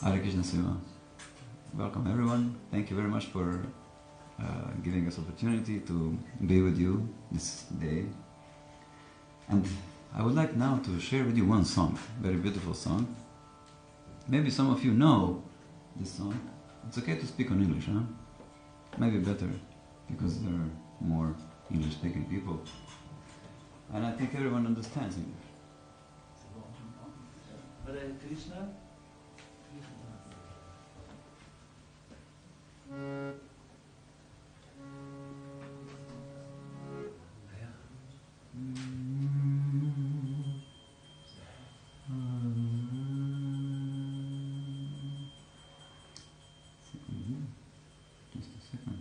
Hare Krishna Siva. Welcome everyone. Thank you very much for giving us opportunity to be with you this day. And I would like now to share with you one song, very beautiful song. Maybe some of you know this song. It's okay to speak on English, huh? Maybe better, because there are more English-speaking people. And I think everyone understands English. Hare Krishna. Just a second.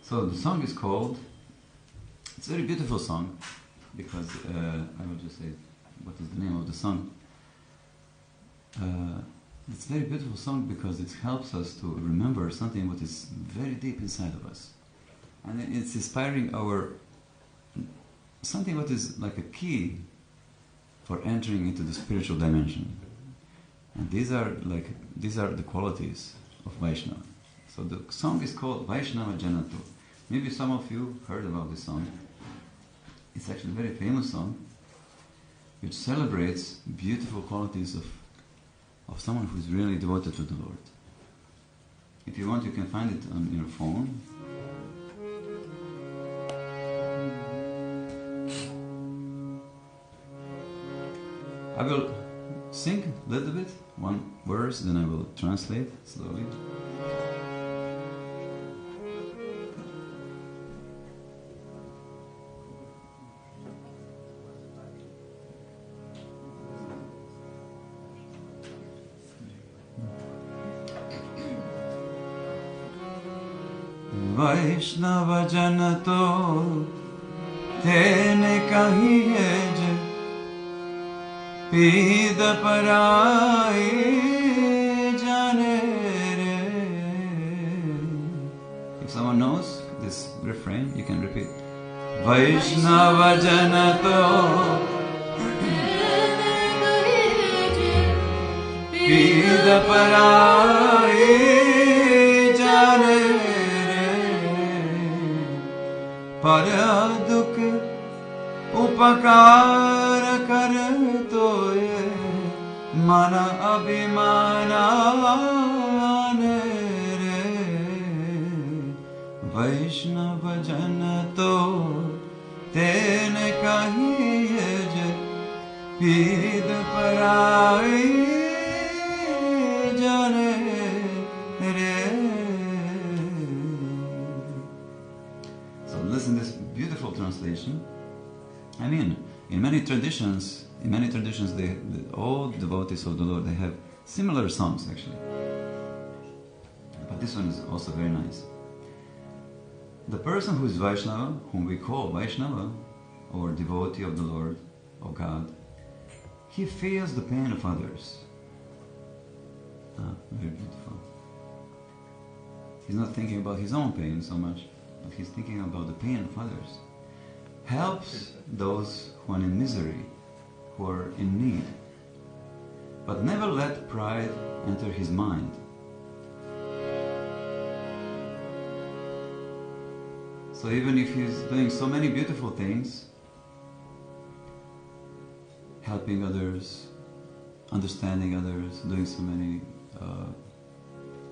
So the song is called, it's a very beautiful song, because I will just say what is the name of the song. It's a very beautiful song because it helps us to remember something what is very deep inside of us. And it's inspiring something what is like a key for entering into the spiritual dimension. And these are the qualities of Vaishnava. So the song is called Vaishnava Jana To. Maybe some of you heard about this song. It's actually a very famous song which celebrates beautiful qualities of someone who is really devoted to the Lord. If you want, you can find it on your phone. I will sing a little bit, one verse, then I will translate slowly. Vaishnava Jana To tene kahiye je pida parai jane re. If someone knows this refrain, you can repeat. Vaishnava Jana To pida parai jane re. Para dukh upakar kar toye mana abhimana re. Vaishnava Jana To tene kahiye je pid parai jane re. So listen to this beautiful translation. I mean, in many traditions, all devotees of the Lord, they have similar songs actually. But this one is also very nice. The person who is Vaishnava, whom we call Vaishnava, or devotee of the Lord, of God, he feels the pain of others. Very beautiful. He's not thinking about his own pain so much, but he's thinking about the pain of others. Helps those who are in misery, who are in need, but never let pride enter his mind. So even if he's doing so many beautiful things, helping others, understanding others, doing so many,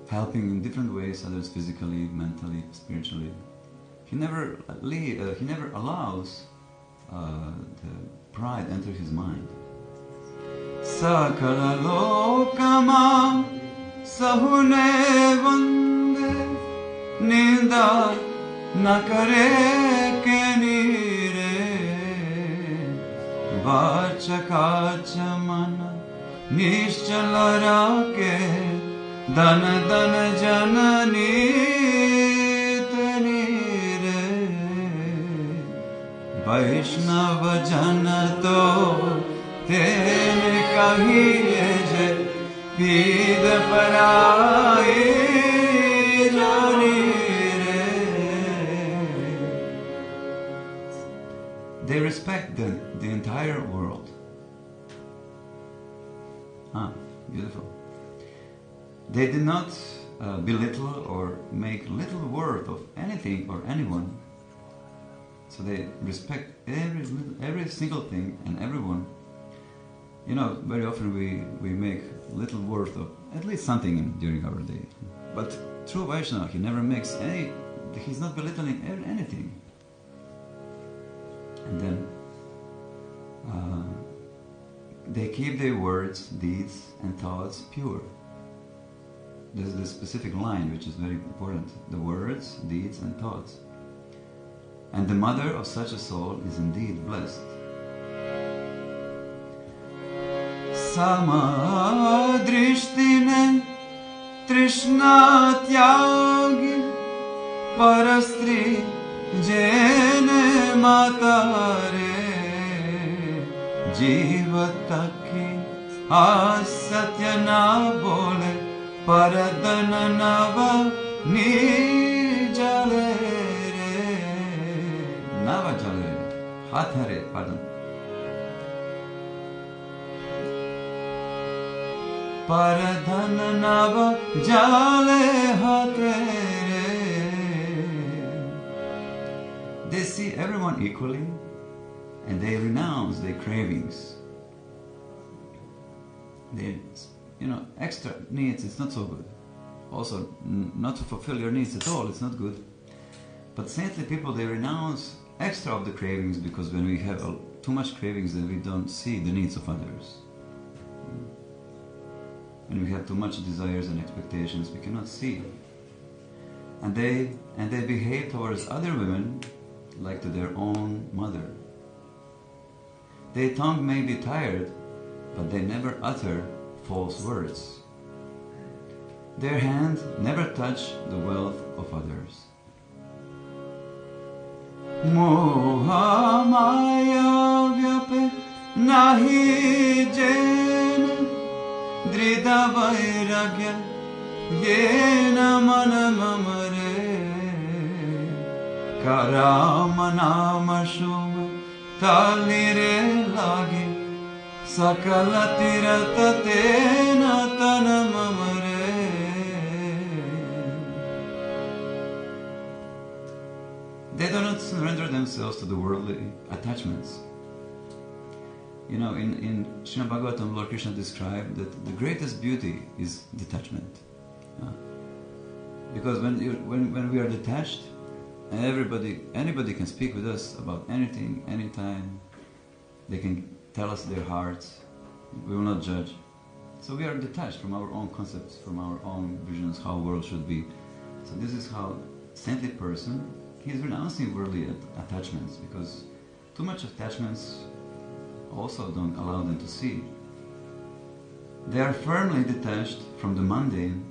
helping in different ways, others physically, mentally, spiritually, he never allows the pride enter his mind. Sakala lokama sahune vande ninda nakare kenire vachakacha mana nishchala rake dana dana janani Vaishnava Jana To tene kahiye je pida parai jani re. they respect the entire world. Beautiful. They did not belittle or make little worth of anything or anyone. So they respect every single thing and everyone. You know, very often we make little worth of at least something during our day. But true Vaishnava, he never makes he's not belittling anything. And then they keep their words, deeds, and thoughts pure. There's this specific line which is very important. The words, deeds, and thoughts. And the mother of such a soul is indeed blessed. Samadrishtine Trishna Tyagi Parastri Jene Matare Jivataki Asatya na bole Paradana nava nijale re Nava jale re Hathare, pardon. Paradana nava jale hatere. They see everyone equally and they renounce their cravings. They, extra needs, it's not so good. Also, not to fulfill your needs at all, it's not good. But saintly people, they renounce extra of the cravings, because when we have too much cravings, then we don't see the needs of others. When we have too much desires and expectations, we cannot see. And they behave towards other women like to their own mother. Their tongue may be tired, but they never utter false words. Their hand never touch the wealth of others. Moha maya vyape nahi jene drida vairagya yena manamamare karamanamashum talire lagi sakala tiratatena tanamamare. They do not surrender themselves to the worldly attachments. In Srimad Bhagavatam, Lord Krishna described that the greatest beauty is detachment. Because when we are detached, anybody can speak with us about anything, anytime. They can tell us their hearts. We will not judge. So we are detached from our own concepts, from our own visions, how the world should be. So this is how saintly person, he's renouncing worldly attachments, because too much attachments also don't allow them to see. They are firmly detached from the mundane.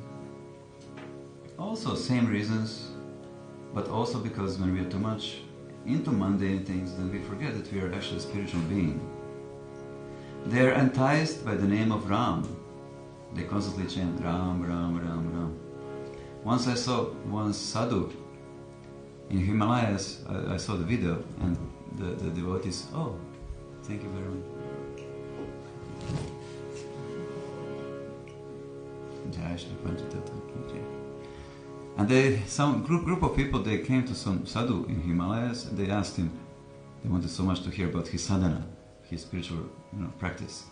Also same reasons, but also because when we are too much into mundane things, then we forget that we are actually a spiritual being. They are enticed by the name of Ram. They constantly chant Ram, Ram, Ram, Ram. Once I saw one sadhu in Himalayas. I saw the video, and the devotees, oh, thank you very much. Jai Shri Panchatattva ki jai. And some group of people, they came to some sadhu in Himalayas, and they asked him, they wanted so much to hear about his sadhana, his spiritual practice.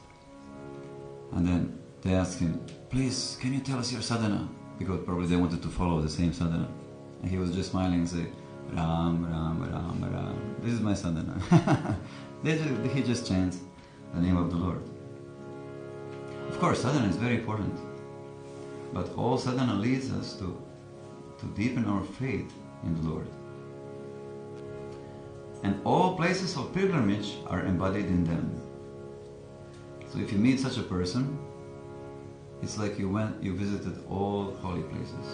And then they asked him, please, can you tell us your sadhana? Because probably they wanted to follow the same sadhana. And he was just smiling and saying, Ram, Ram, Ram, Ram. This is my sadhana. He just chants the name of the Lord. Of course, sadhana is very important. But all sadhana leads us to deepen our faith in the Lord. And all places of pilgrimage are embodied in them. So if you meet such a person, it's like you visited all holy places.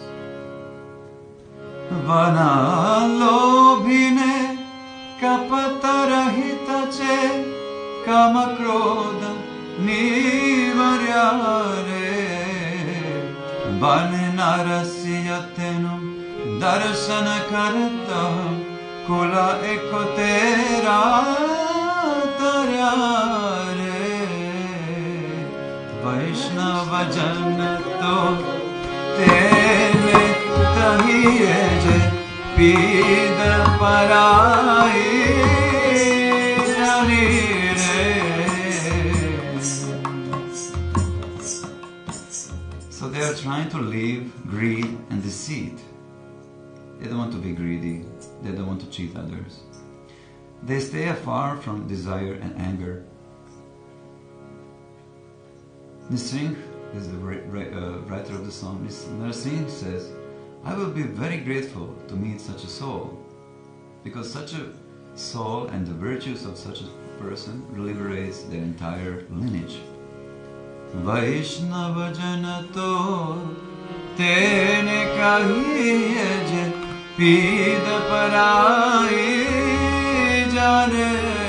Vana lobhine kapatarahita che kama krodha nivaryare vane narasiyatenu darshana karta kula ekotera. karare. Vaishnava Jana To tene kahiye je pida parai jani re. So they are trying to leave greed and deceit. They don't want to be greedy. They don't want to cheat others. They stay afar from desire and anger. Nisring is the writer of the song. Nisring says, I will be very grateful to meet such a soul, because such a soul and the virtues of such a person liberates their entire lineage. Vaishnava Jana To tene kahiye je pida parai jane.